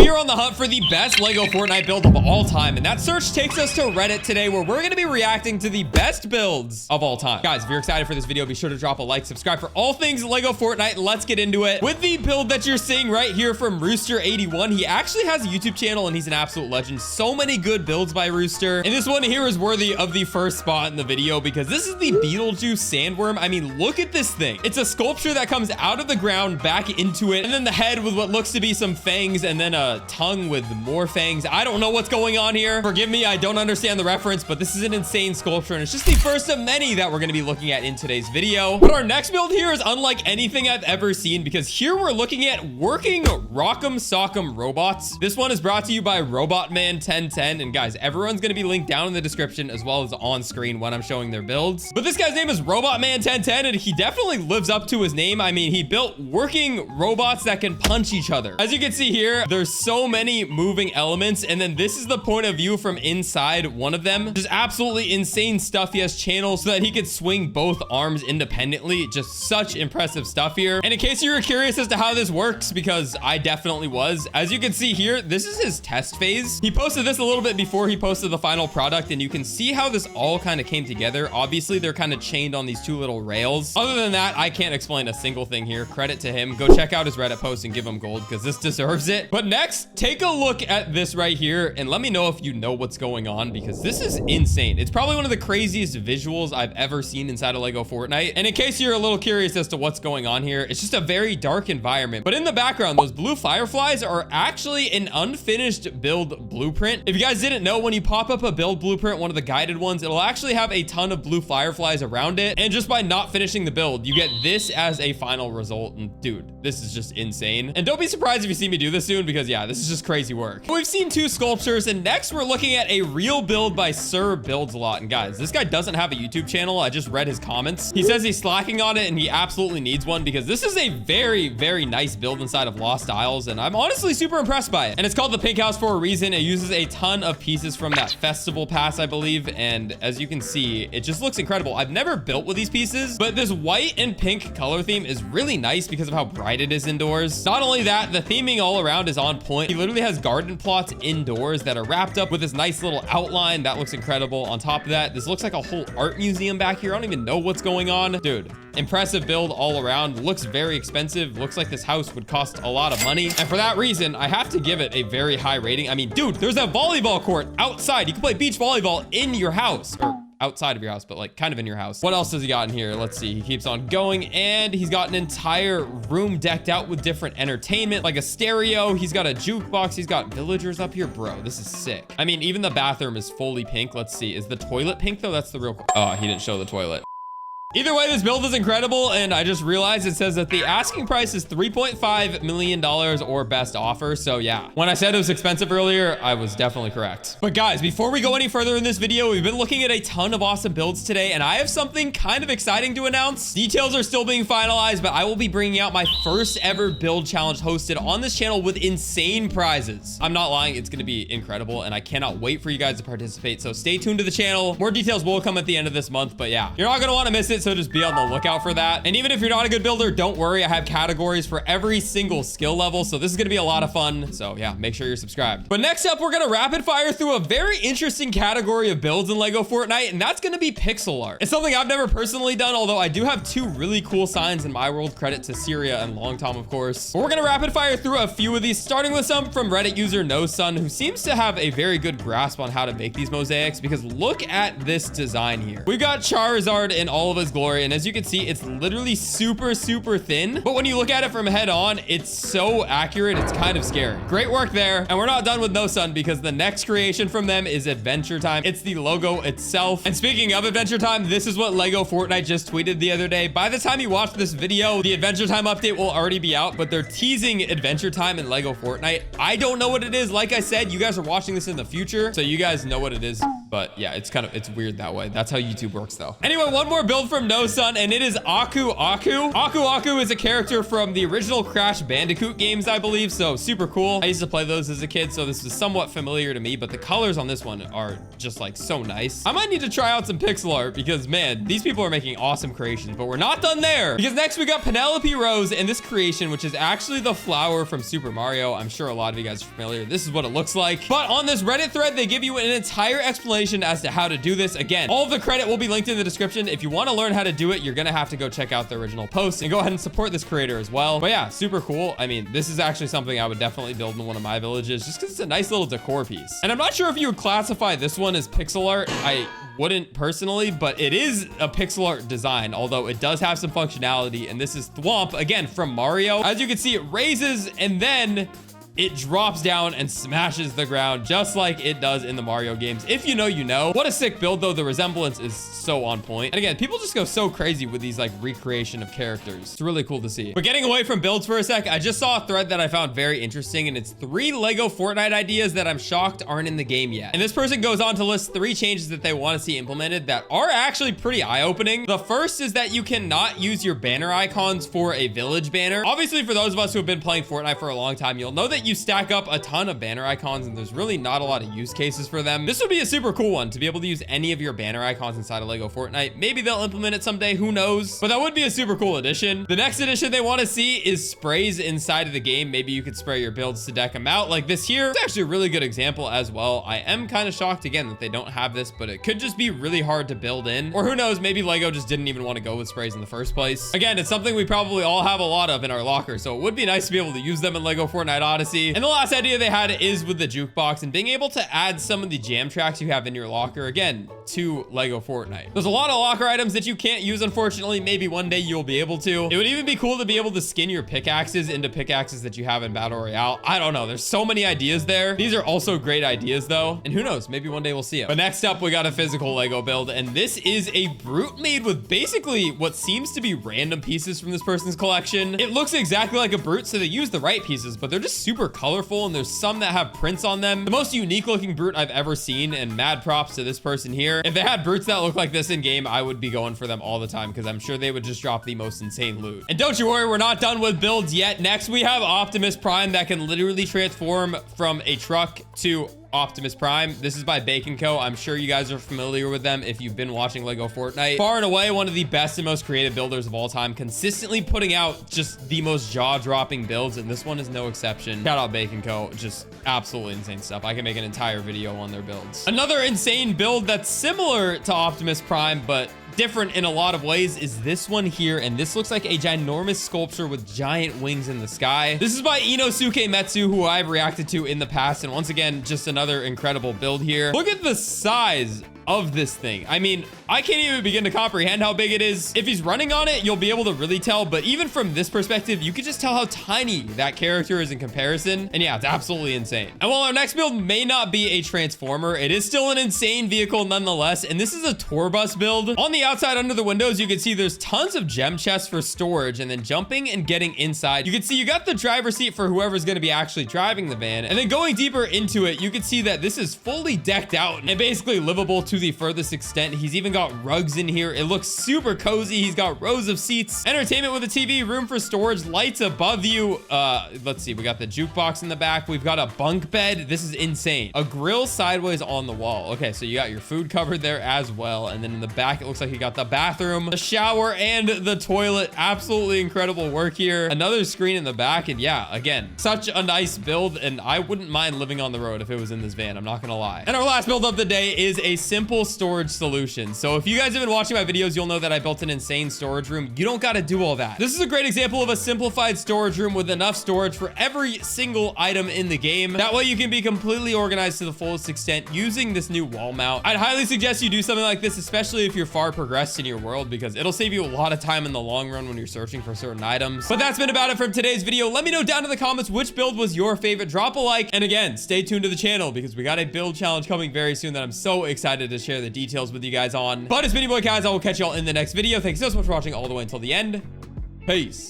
here on the hunt for the best Lego Fortnite build of all time, and that search takes us to Reddit today, where we're going to be reacting to the best builds of all time. Guys, if you're excited for this video, be sure to drop a like, subscribe for all things Lego Fortnite. Let's get into it with the build that you're seeing right here from Rooster81. He actually has a YouTube channel, and he's an absolute legend. So many good builds by Rooster, and this one here is worthy of the first spot in the video because this is the Beetlejuice Sandworm. I mean, look at this thing. It's a sculpture that comes out of the ground back into it, and then the head with what looks to be some fangs, and then a tongue with more fangs. I don't know what's going on here. Forgive me, I don't understand the reference, but this is an insane sculpture, and it's just the first of many that we're going to be looking at in today's video. But our next build here is unlike anything I've ever seen because here we're looking at working Rock'em Sock'em robots. This one is brought to you by Robotman1010, and guys, everyone's going to be linked down in the description as well as on screen when I'm showing their builds. But this guy's name is Robotman1010, and he definitely lives up to his name. I mean, he built working robots that can punch each other. As you can see here, there's so many moving elements, and then this is the point of view from inside one of them. Just absolutely insane stuff. He has channels so that he could swing both arms independently. Just such impressive stuff here. And in case you were curious as to how this works, because I definitely was, as you can see here, this is his test phase. He posted this a little bit before he posted the final product, and you can see how this all kind of came together. Obviously, they're kind of chained on these two little rails. Other than that, I can't explain a single thing here. Credit to him. Go check out his Reddit post and give him gold because this deserves it. But next, take a look at this right here and let me know if you know what's going on because this is insane. It's probably one of the craziest visuals I've ever seen inside of Lego Fortnite. And in case you're a little curious as to what's going on here, it's just a very dark environment. But in the background, those blue fireflies are actually an unfinished build blueprint. If you guys didn't know, when you pop up a build blueprint, one of the guided ones, it'll actually have a ton of blue fireflies around it. And just by not finishing the build, you get this as a final result. And dude, this is just insane. And don't be surprised if you see me do this soon because yeah, this is just crazy work. We've seen two sculptures, and next we're looking at a real build by Sir Builds a Lot. And guys, this guy doesn't have a YouTube channel. I just read his comments. He says he's slacking on it and he absolutely needs one because this is a very, very nice build inside of Lost Isles, and I'm honestly super impressed by it. And it's called the Pink House for a reason. It uses a ton of pieces from that festival pass, I believe, and as you can see, it just looks incredible. I've never built with these pieces, but this white and pink color theme is really nice because of how bright it is indoors. Not only that, the theming all around is on point. He literally has garden plots indoors that are wrapped up with this nice little outline that looks incredible. On top of that, this looks like a whole art museum back here. I don't even know what's going on. Dude, impressive build all around. Looks very expensive. Looks like this house would cost a lot of money. And for that reason, I have to give it a very high rating. I mean, dude, there's a volleyball court outside. You can play beach volleyball in your house, or outside of your house, but like kind of in your house. What else has he got in here? Let's see. He keeps on going, and he's got an entire room decked out with different entertainment, like a stereo. He's got a jukebox. He's got villagers up here. Bro, this is sick. I mean, even the bathroom is fully pink. Let's see. Is the toilet pink though? That's the real... Oh, he didn't show the toilet. Either way, this build is incredible, and I just realized it says that the asking price is $3.5 million or best offer. So yeah, when I said it was expensive earlier, I was definitely correct. But guys, before we go any further in this video, we've been looking at a ton of awesome builds today, and I have something kind of exciting to announce. Details are still being finalized, but I will be bringing out my first ever build challenge hosted on this channel with insane prizes. I'm not lying, it's going to be incredible, and I cannot wait for you guys to participate. So stay tuned to the channel. More details will come at the end of this month, but yeah, you're not going to want to miss it. So just be on the lookout for that. And even if you're not a good builder, don't worry. I have categories for every single skill level. So this is going to be a lot of fun. So yeah, make sure you're subscribed. But next up, we're going to rapid fire through a very interesting category of builds in Lego Fortnite, and that's going to be pixel art. It's something I've never personally done, although I do have two really cool signs in my world. Credit to Syria and Long Tom, of course. But we're going to rapid fire through a few of these, starting with some from Reddit user No Sun, who seems to have a very good grasp on how to make these mosaics, because look at this design here. We've got Charizard in all of his glory, and as you can see, it's literally super, super thin. But when you look at it from head on, it's so accurate, it's kind of scary. Great work there. And we're not done with No Sun because the next creation from them is Adventure Time. It's the logo itself. And speaking of Adventure Time, this is what Lego Fortnite just tweeted the other day. By the time you watch this video, the Adventure Time update will already be out, but they're teasing Adventure Time in Lego Fortnite. I don't know what it is. Like I said, you guys are watching this in the future, so you guys know what it is But yeah, it's weird that way. That's how YouTube works though. Anyway, one more build from No Sun, and it is Aku Aku. Aku Aku is a character from the original Crash Bandicoot games, I believe. So super cool. I used to play those as a kid, so this is somewhat familiar to me, but the colors on this one are just like so nice. I might need to try out some pixel art because man, these people are making awesome creations, but we're not done there because next we got Penelope Rose and this creation, which is actually the flower from Super Mario. I'm sure a lot of you guys are familiar. This is what it looks like. But on this Reddit thread, they give you an entire explanation as to how to do this. Again, all of the credit will be linked in the description. If you want to learn how to do it, you're gonna have to go check out the original post and go ahead and support this creator as well. But yeah, super cool. I mean, this is actually something I would definitely build in one of my villages just because it's a nice little decor piece. And I'm not sure if you would classify this one as pixel art. I wouldn't personally, but it is a pixel art design, although it does have some functionality. And this is Thwomp, again, from Mario. As you can see, it raises and then it drops down and smashes the ground just like it does in the Mario games. If you know, you know. What a sick build though. The resemblance is so on point. And again, people just go so crazy with these like recreation of characters. It's really cool to see. But getting away from builds for a sec, I just saw a thread that I found very interesting, and it's 3 Lego Fortnite ideas that I'm shocked aren't in the game yet. And this person goes on to list 3 changes that they want to see implemented that are actually pretty eye-opening. The first is that you cannot use your banner icons for a village banner. Obviously, for those of us who have been playing Fortnite for a long time, you'll know that you stack up a ton of banner icons and there's really not a lot of use cases for them. This would be a super cool one to be able to use any of your banner icons inside of Lego Fortnite. Maybe they'll implement it someday, who knows? But that would be a super cool addition. The next addition they want to see is sprays inside of the game. Maybe you could spray your builds to deck them out like this here. It's actually a really good example as well. I am kind of shocked again that they don't have this, but it could just be really hard to build in, or who knows, maybe Lego just didn't even want to go with sprays in the first place. Again, it's something we probably all have a lot of in our locker, so it would be nice to be able to use them in Lego Fortnite Odyssey. And the last idea they had is with the jukebox and being able to add some of the jam tracks you have in your locker, again, to Lego Fortnite. There's a lot of locker items that you can't use, unfortunately. Maybe one day you'll be able to. It would even be cool to be able to skin your pickaxes into pickaxes that you have in Battle Royale. I don't know. There's so many ideas there. These are also great ideas though. And who knows, maybe one day we'll see it. But next up, we got a physical Lego build. And this is a Brute made with basically what seems to be random pieces from this person's collection. It looks exactly like a Brute, so they use the right pieces, but they're just super colorful and there's some that have prints on them. The most unique looking Brute I've ever seen, and mad props to this person here. If they had Brutes that look like this in game, I would be going for them all the time because I'm sure they would just drop the most insane loot. And don't you worry, we're not done with builds yet. Next, we have Optimus Prime that can literally transform from a truck to Optimus Prime. This is by Bacon Co. I'm sure you guys are familiar with them if you've been watching Lego Fortnite. Far and away, one of the best and most creative builders of all time, consistently putting out just the most jaw-dropping builds, and this one is no exception. Shout out Bacon Co. Just absolutely insane stuff. I can make an entire video on their builds. Another insane build that's similar to Optimus Prime, but different in a lot of ways, is this one here, and this looks like a ginormous sculpture with giant wings in the sky. This is by Inosuke Metsu, who I've reacted to in the past, and once again, just another incredible build here. Look at the size of this thing. I mean, I can't even begin to comprehend how big it is. If he's running on it, you'll be able to really tell, but even from this perspective, you can just tell how tiny that character is in comparison. And yeah, it's absolutely insane. And while our next build may not be a transformer, it is still an insane vehicle nonetheless, and this is a tour bus build. On the outside under the windows, you can see there's tons of gem chests for storage, and then jumping and getting inside, you can see you got the driver's seat for whoever's going to be actually driving the van. And then going deeper into it, you can see that this is fully decked out and basically livable to the furthest extent. He's even got rugs in here. It looks super cozy. He's got rows of seats, entertainment with a TV, room for storage, lights above you. Let's see, we got the jukebox in the back. We've got a bunk bed. This is insane. A grill sideways on the wall. Okay, so you got your food covered there as well. And then in the back, it looks like you got the bathroom, the shower, and the toilet. Absolutely incredible work here. Another screen in the back. And yeah, again, such a nice build, and I wouldn't mind living on the road if it was in this van. I'm not gonna lie. And our last build of the day is a simple storage solution. So if you guys have been watching my videos, you'll know that I built an insane storage room. You don't got to do all that. This is a great example of a simplified storage room with enough storage for every single item in the game. That way you can be completely organized to the fullest extent using this new wall mount. I'd highly suggest you do something like this, especially if you're far progressed in your world, because it'll save you a lot of time in the long run when you're searching for certain items. But that's been about it from today's video. Let me know down in the comments which build was your favorite. Drop a like, and again, stay tuned to the channel because we got a build challenge coming very soon that I'm so excited to share the details with you guys on. But it's been your boy Kaz. I will catch y'all in the next video. Thanks so much for watching all the way until the end. Peace.